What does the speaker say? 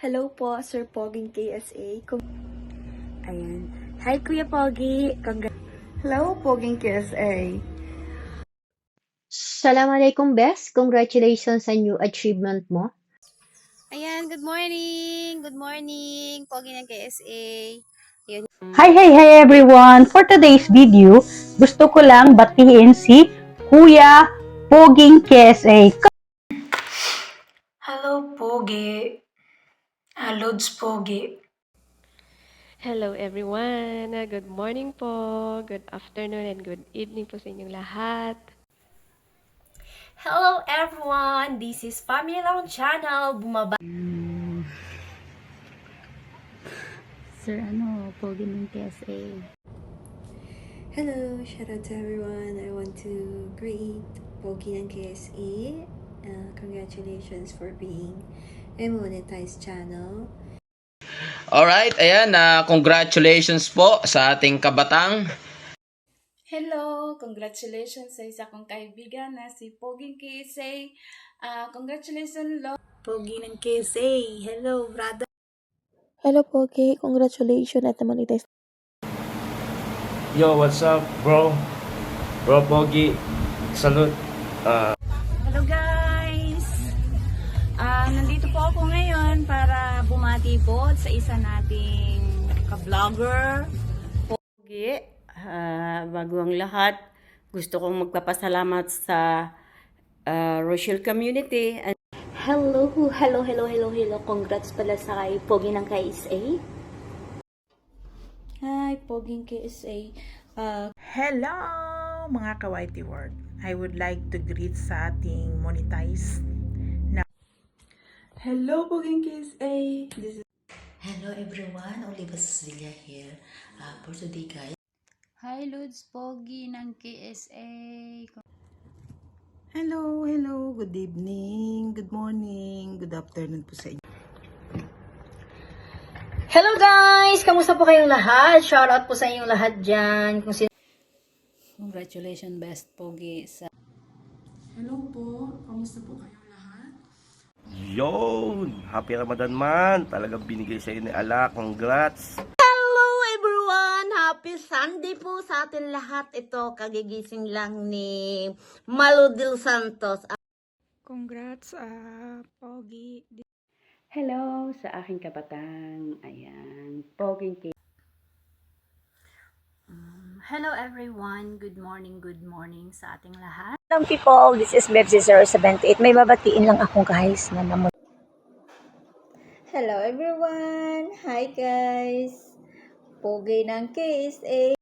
Hello po, Sir Poging KSA. Ayan. Hi, Kuya Pogi. Hello, Poging KSA. Assalamualaikum, Bes. Congratulations sa new achievement mo. Ayan, good morning. Good morning. Pogi ng KSA. Yun. Hi everyone! For today's video, gusto ko lang batiin si Kuya Poging KSA. Hello, Pogi. Lods Pogi. Hello everyone! Good morning po, good afternoon, and good evening po sa inyong lahat. Hello everyone! This is Family Long Channel. Bumaba. Sir, Pogi ng KSA. Hello, shout out to everyone. I want to greet Pogi ng KSA. Congratulations for being a monetized channel. Alright, ayan, congratulations po sa ating kabatang. Hello! Congratulations sa isa kong kaibigan na si Poging KSA. Congratulations, Lo. Pogi ng KSA. Hello, brother. Hello, Pogi. Congratulations at monetize. Yo, what's up, bro? Bro Pogi, salute. Hello guys! Nandito po ako ngayon para bumati po sa isa nating ka-vlogger. Pogi, bago ang lahat, gusto kong magpapasalamat sa Rochelle community. Hello. Congrats pala sa kay Pogi ng KSA. Hi, Poging KSA. Hello, mga ka-YT World. I would like to greet sa ating monetize. Hello, Poging KSA. Hello everyone, Oliva Cecilia here. For today guys. Hi, Lods Pogi ng KSA. Hello. Good evening, good morning, good afternoon po sa inyo. Hello guys! Kamusta po kayong lahat? Shoutout po sa inyong lahat dyan. Congratulations, Best Pogi. Hello po, kamusta po kayong lahat? Yo, happy Ramadan man. Talagang binigay sa ni Allah. Congrats. Hello everyone! Happy Sunday po sa atin lahat. Ito, kagigising lang ni Maludil Santos. Congrats, Pogi. Hello sa aking kabatang. Ayan, Poging KSA. Hello everyone. Good morning sa ating lahat. Hello people, this is Bebsi078. May babatiin lang ako guys na Hello everyone! Hi guys! Pogi ng KSA.